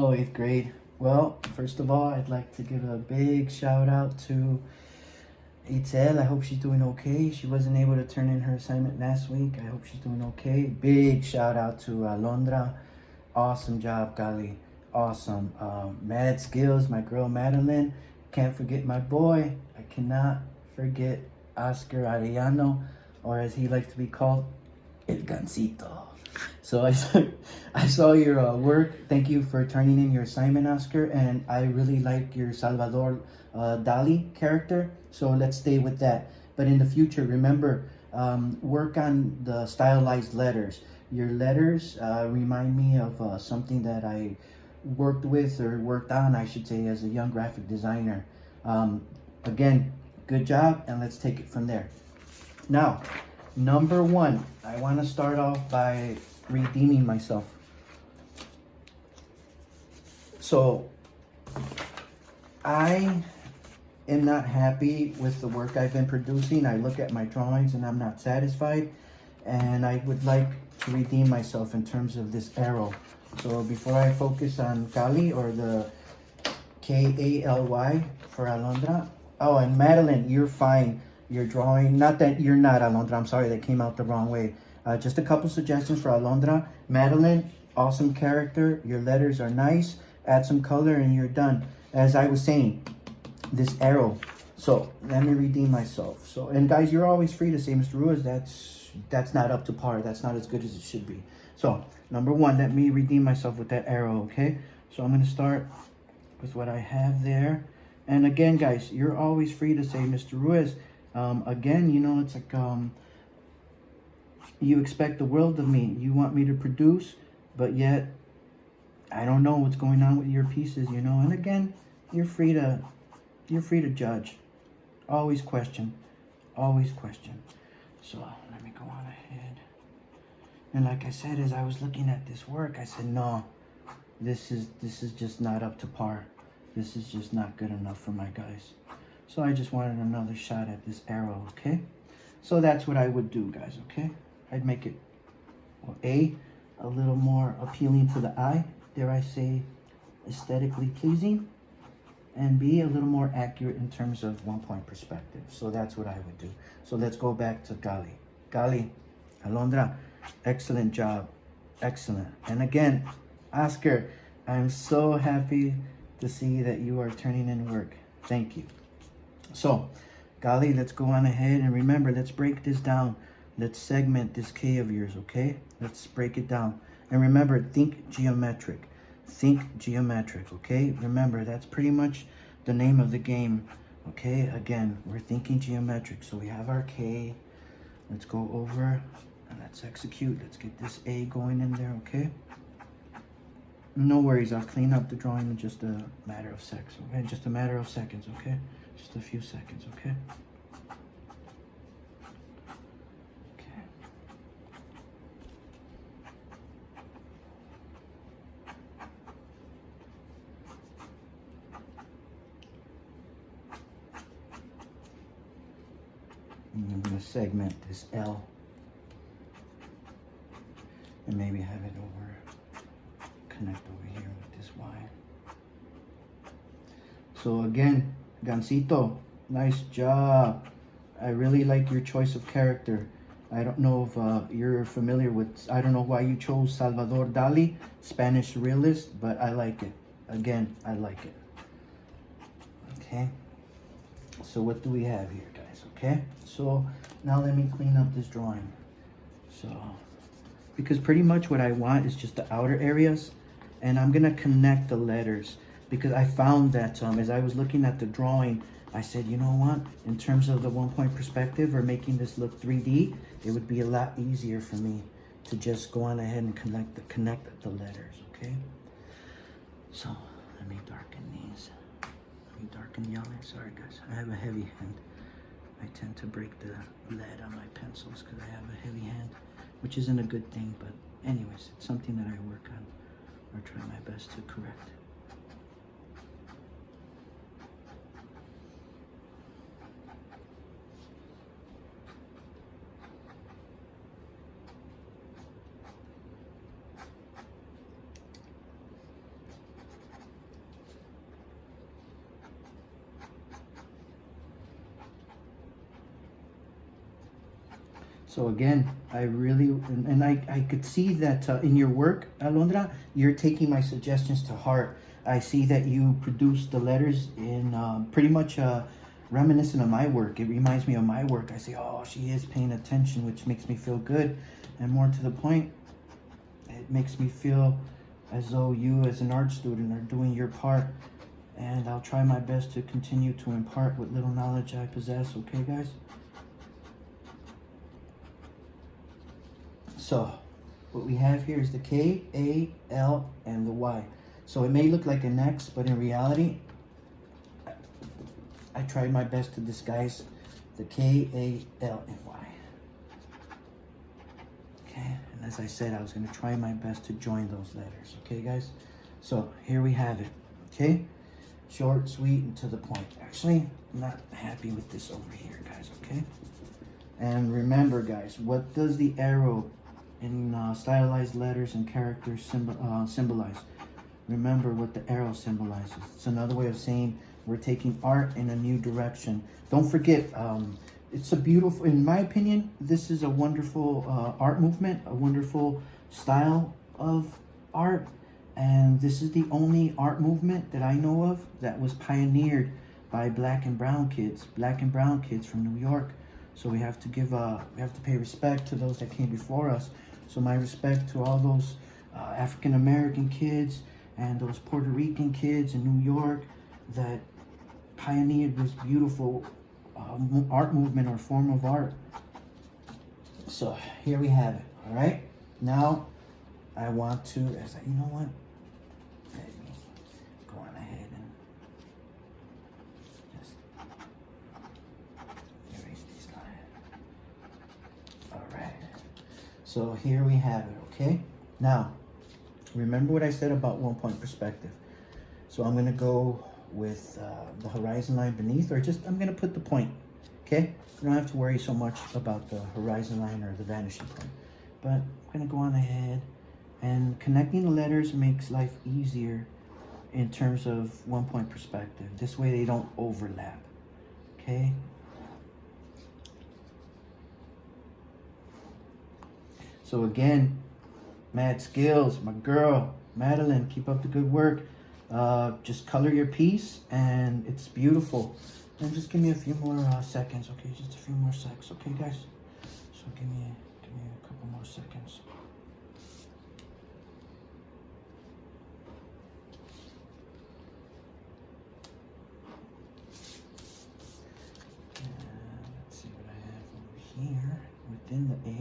Hello, 8th grade. Well, first of all, I'd like to give a big shout out to Itzel. I hope she's doing okay. She wasn't able to turn in her assignment last week. I hope she's doing okay. Big shout out to Alondra. Awesome job, Gali. Awesome. Mad skills, my girl Madeline. Can't forget my boy. I cannot forget Oscar Arellano, or as he likes to be called, El Gancito. So I saw your work. Thank you for turning in your assignment, Oscar. And I really like your Salvador Dali character. So let's stay with that. But in the future, remember, work on the stylized letters. Your letters remind me of something that I worked with, or worked on, I should say, as a young graphic designer. Again, good job, and let's take it from there. Now, number one, I want to start off by redeeming myself. So, I am not happy with the work I've been producing. I look at my drawings and I'm not satisfied, and I would like to redeem myself in terms of this arrow. So before I focus on Kali, or the K-A-L-Y for Alondra. Oh, and Madeline, you're fine. You're drawing, not that you're not, Alondra, I'm sorry, that came out the wrong way. Just a couple suggestions for Alondra. Madeline, awesome character. Your letters are nice. Add some color and you're done. As I was saying, this arrow. So let me redeem myself. So, and guys, you're always free to say, Mr. Ruiz, that's not up to par. That's not as good as it should be. So number one, let me redeem myself with that arrow, okay? So I'm going to start with what I have there. And again, guys, you're always free to say, Mr. Ruiz, again, you know, it's like, you expect the world of me. You want me to produce, but yet I don't know what's going on with your pieces, you know. And again, you're free to judge. Always question. Always question. So let me go on ahead. And like I said, as I was looking at this work, I said, no, this is just not up to par. This is just not good enough for my guys. So I just wanted another shot at this arrow, okay? So that's what I would do, guys, okay? I'd make it, well, A, a little more appealing to the eye, dare I say, aesthetically pleasing, and B, a little more accurate in terms of one-point perspective. So that's what I would do. So let's go back to Gali. Gali, Alondra, excellent job. Excellent. And again, Oscar, I'm so happy to see that you are turning in work. Thank you. So, Gali, let's go on ahead, and remember, let's break this down. Let's segment this K of yours, okay? Let's break it down. And remember, think geometric. Think geometric, okay? Remember, that's pretty much the name of the game, okay? Again, we're thinking geometric. So we have our K. Let's go over and let's execute. Let's get this A going in there, okay? No worries, I'll clean up the drawing in just a matter of seconds, okay? Just a matter of seconds, okay? Just a few seconds, okay? Okay. And I'm going to segment this L and maybe have it connect over here with this Y. So again, Gancito, nice job. I really like your choice of character. I don't know if you're familiar with, I don't know why you chose Salvador Dali, Spanish realist, but I like it. Again, I like it. Okay. So what do we have here, guys? Okay. So now let me clean up this drawing. So, because pretty much what I want is just the outer areas, and I'm gonna connect the letters, because I found that as I was looking at the drawing, I said, you know what, in terms of the one-point perspective, or making this look 3D, it would be a lot easier for me to just go on ahead and connect the letters, okay? So let me darken these. Let me darken yellow. Sorry guys, I have a heavy hand. I tend to break the lead on my pencils because I have a heavy hand, which isn't a good thing, but anyways, it's something that I work on or try my best to correct. So again, I really, and I could see that in your work, Alondra, you're taking my suggestions to heart. I see that you produce the letters in pretty much reminiscent of my work. It reminds me of my work. I say, oh, she is paying attention, which makes me feel good. And more to the point, it makes me feel as though you as an art student are doing your part. And I'll try my best to continue to impart what little knowledge I possess. Okay, guys? So, what we have here is the K, A, L, and the Y. So it may look like an X, but in reality, I tried my best to disguise the K, A, L, and Y. Okay, and as I said, I was going to try my best to join those letters. Okay, guys? So, here we have it. Okay? Short, sweet, and to the point. Actually, I'm not happy with this over here, guys. Okay? And remember, guys, what does the arrow in stylized letters and characters symbolize? Remember what the arrow symbolizes. It's another way of saying we're taking art in a new direction. Don't forget, it's a beautiful, in my opinion, this is a wonderful art movement, a wonderful style of art. And this is the only art movement that I know of that was pioneered by black and brown kids from New York. So we have to give, we have to pay respect to those that came before us. So my respect to all those African-American kids and those Puerto Rican kids in New York that pioneered this beautiful art movement or form of art. So here we have it, all right? Now, I want to, you know what? Let me go on ahead and just erase this line. All right. So here we have it, okay? Now, remember what I said about 1 point perspective. So I'm gonna go with the horizon line beneath, or just, I'm gonna put the point, okay? You don't have to worry so much about the horizon line or the vanishing point. But I'm gonna go on ahead, and connecting the letters makes life easier in terms of 1 point perspective. This way they don't overlap, okay? So again, mad skills, my girl, Madeline, keep up the good work. Just color your piece and it's beautiful. And just give me a few more seconds, okay? Just a few more seconds, okay, guys? So give me a couple more seconds. Let's see what I have over here within the A.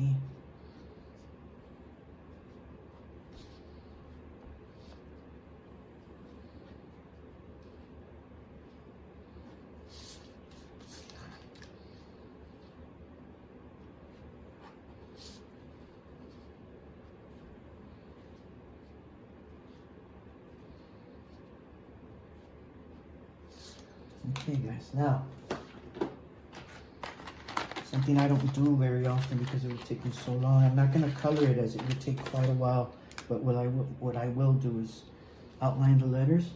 Okay, guys, now, something I don't do very often because it would take me so long. I'm not going to color it as it would take quite a while, but what I will do is outline the letters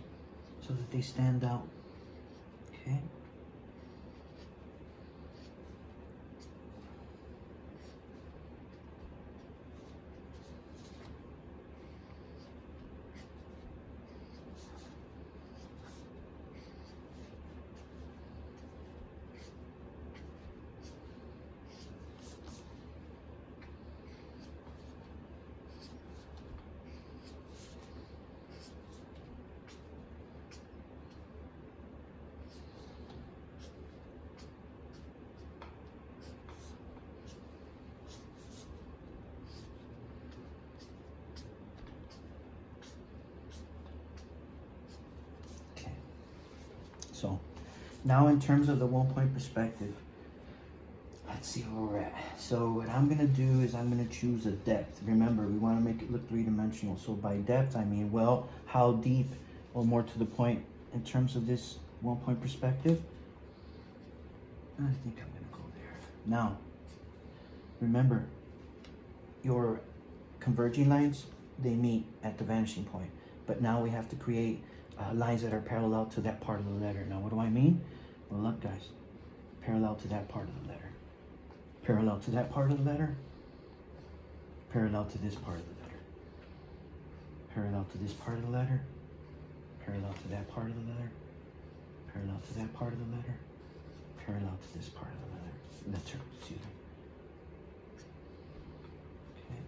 so that they stand out, okay? So now in terms of the 1 point perspective, let's see where we're at. So what I'm gonna do is I'm gonna choose a depth. Remember, we wanna make it look three-dimensional. So by depth, I mean, well, how deep, or more to the point, in terms of this 1 point perspective, I think I'm gonna go there. Now, remember, your converging lines, they meet at the vanishing point. But now we have to create lines that are parallel to that part of the letter. Now, what do I mean? Well, look, guys, parallel to that part of the letter. Parallel to that part of the letter. Parallel to this part of the letter. Parallel to this part of the letter. Parallel to that part of the letter. Parallel to that part of the letter. Parallel to this part of the letter. Letter, excuse me. Okay.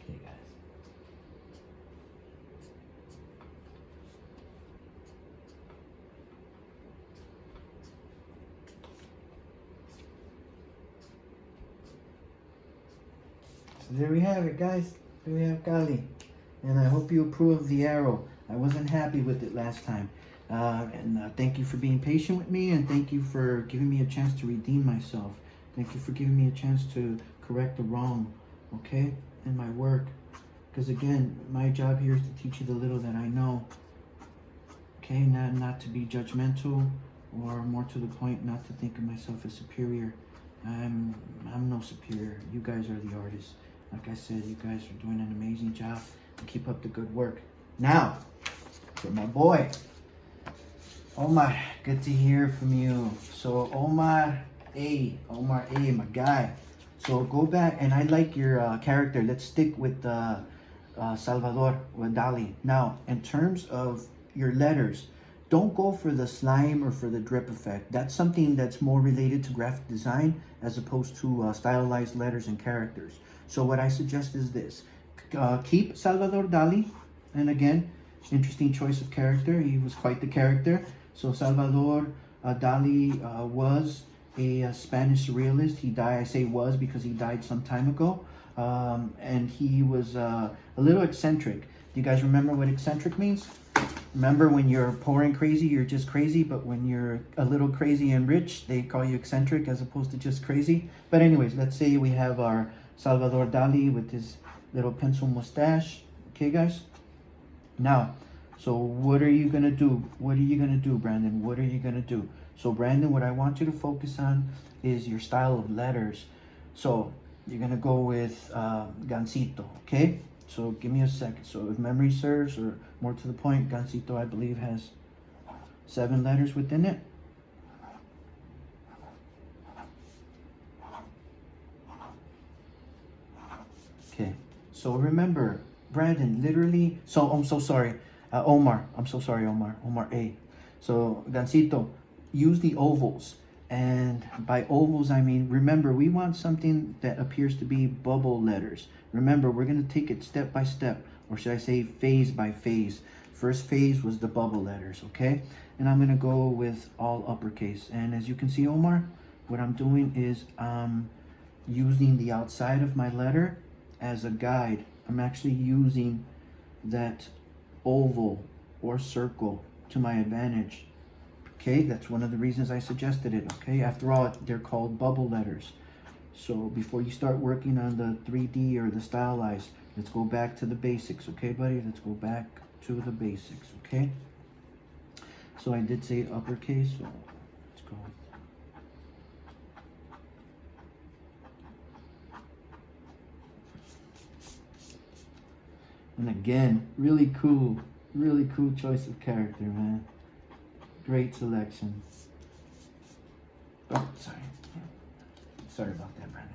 Okay, guys. So there we have it, guys. There we have Kali. And I hope you approve of the arrow. I wasn't happy with it last time. Thank you for being patient with me, and thank you for giving me a chance to redeem myself. Thank you for giving me a chance to correct the wrong, okay, in my work. Because again, my job here is to teach you the little that I know. Okay, not to be judgmental, or more to the point, not to think of myself as superior. I'm no superior. You guys are the artists. Like I said, you guys are doing an amazing job, and keep up the good work. Now, for my boy, Omar, good to hear from you. So Omar A, my guy. So go back, and I like your character. Let's stick with Salvador Dali. Now, in terms of your letters, don't go for the slime or for the drip effect. That's something that's more related to graphic design as opposed to stylized letters and characters. So what I suggest is this. Keep Salvador Dali. And again, interesting choice of character. He was quite the character. So Salvador Dali was a Spanish surrealist. He died, I say was because he died some time ago. And he was a little eccentric. Do you guys remember what eccentric means? Remember, when you're poor and crazy, you're just crazy. But when you're a little crazy and rich, they call you eccentric as opposed to just crazy. But anyways, let's say we have our Salvador Dali with his little pencil mustache. Okay, guys? Now, so what are you going to do? What are you going to do, Brandon? What are you going to do? So, Brandon, what I want you to focus on is your style of letters. So, you're going to go with Gansito, okay? So, give me a second. So, if memory serves, or more to the point, Gansito, I believe, has 7 letters within it. Okay. So, remember, Brandon, literally, so I'm so sorry. Omar, I'm so sorry, Omar A. So, Gansito, use the ovals. And by ovals, I mean, remember, we want something that appears to be bubble letters. Remember, we're going to take it step by step, or should I say phase by phase. First phase was the bubble letters, okay? And I'm going to go with all uppercase. And as you can see, Omar, what I'm doing is using the outside of my letter as a guide. I'm actually using that oval or circle to my advantage. Okay, that's one of the reasons I suggested it. Okay, after all, they're called bubble letters. So before you start working on the 3D or the stylized, let's go back to the basics. Okay, buddy, let's go back to the basics. Okay, so I did say uppercase, so let's go. And again, really cool choice of character, man. Great selection. Oh, sorry about that, Brandon.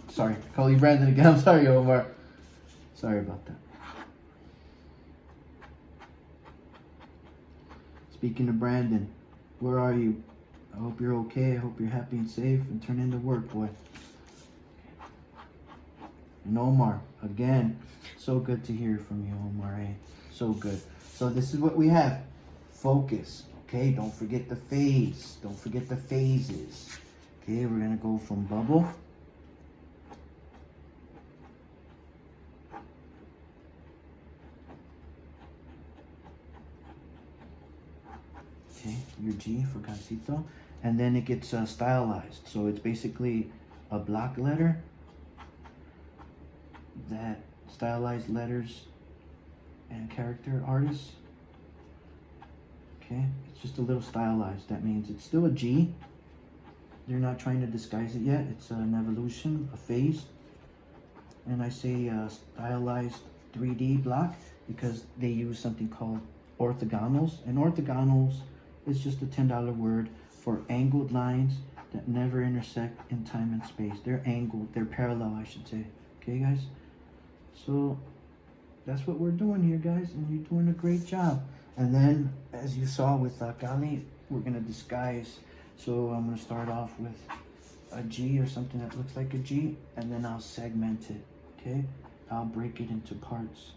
Sorry, call you Brandon again. I'm sorry, Omar. Sorry about that. Speaking of Brandon, where are you? I hope you're okay. I hope you're happy and safe, and turn into work, boy. And Omar, again, so good to hear from you, Omar. Eh? So good. So this is what we have. Focus. Okay, don't forget the phase. Don't forget the phases. Okay, we're gonna go from bubble. Okay, your G for Gansito. And then it gets stylized. So it's basically a block letter that stylized letters and character artists. Okay, it's just a little stylized. That means it's still a G. They're not trying to disguise it yet. It's an evolution, a phase. and I say stylized 3D block because they use something called orthogonals, and orthogonals is just a $10 word for angled lines that never intersect in time and space. They're angled, they're parallel, I should say. Okay, guys? So that's what we're doing here, guys, and you're doing a great job. And then, as you saw with Dali, we're gonna disguise. So I'm gonna start off with a G or something that looks like a G, and then I'll segment it, okay? I'll break it into parts.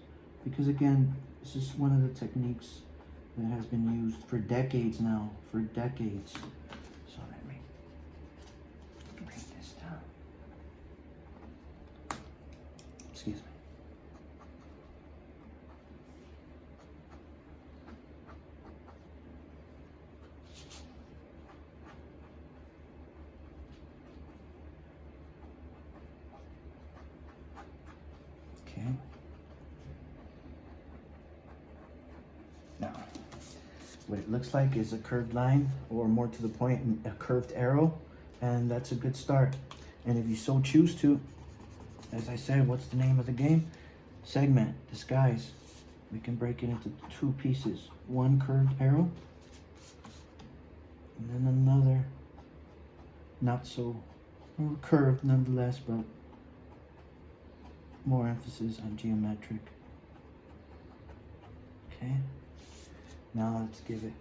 Because again, this is one of the techniques that has been used for decades now, for decades. So let me break this down. Excuse me. Okay. Now, what it looks like is a curved line, or more to the point, a curved arrow, and that's a good start. And if you so choose to, as I said, what's the name of the game? Segment, disguise. We can break it into two pieces. One curved arrow, and then another, not so curved nonetheless, but more emphasis on geometric. Okay, now let's give it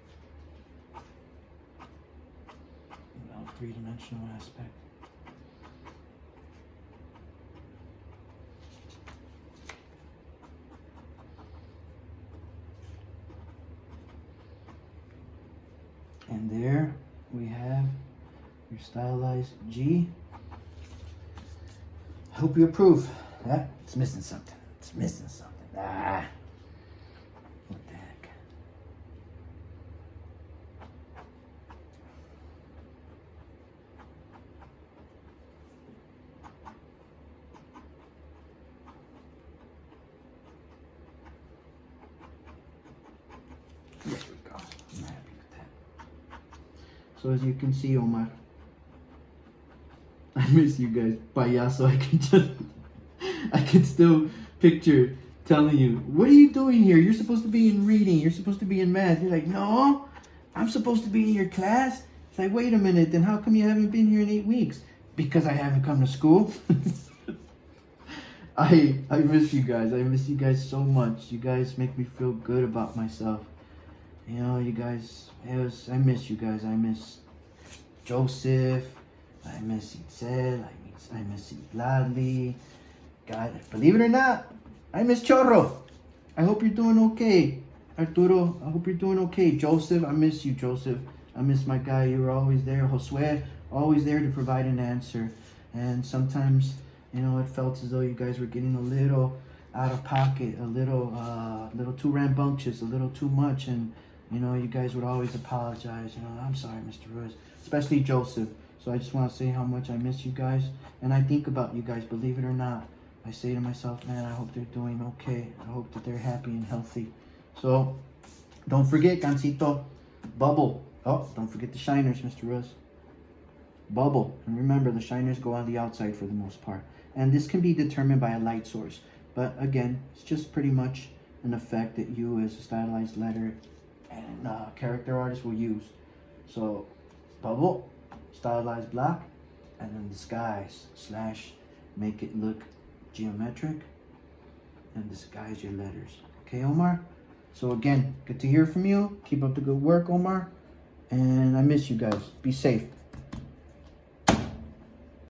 a three-dimensional aspect. And there we have your stylized G. I hope you approve. It's missing something. It's missing something. What the heck? There we go. I'm happy with that. So as you can see, Omar, I miss you guys. Payaso, I can still picture telling you, what are you doing here? You're supposed to be in reading. You're supposed to be in math. You're like, no, I'm supposed to be in your class. It's like, wait a minute, then how come you haven't been here in 8 weeks? Because I haven't come to school. I miss you guys. I miss you guys so much. You guys make me feel good about myself. You know, you guys, I miss you guys. I miss Joseph. I miss Itzel. I miss Dali. God, believe it or not, I miss Chorro. I hope you're doing okay. Arturo, I hope you're doing okay. Joseph, I miss you, Joseph. I miss my guy. You were always there. Josue, always there to provide an answer. And sometimes, you know, it felt as though you guys were getting a little out of pocket, a little too rambunctious, a little too much. And, you know, you guys would always apologize. You know, I'm sorry, Mr. Ruiz. Especially Joseph. So I just want to say how much I miss you guys. And I think about you guys, believe it or not. I say to myself, man, I hope they're doing okay. I hope that they're happy and healthy. So, don't forget, Gansito, bubble. Oh, don't forget the shiners, Mr. Ruiz. Bubble. And remember, the shiners go on the outside for the most part. And this can be determined by a light source. But again, it's just pretty much an effect that you as a stylized letter and character artist will use. So, bubble, stylized block, and then disguise / make it look geometric and disguise your letters. Okay, Omar? So again, good to hear from you. Keep up the good work, Omar. And I miss you guys. Be safe.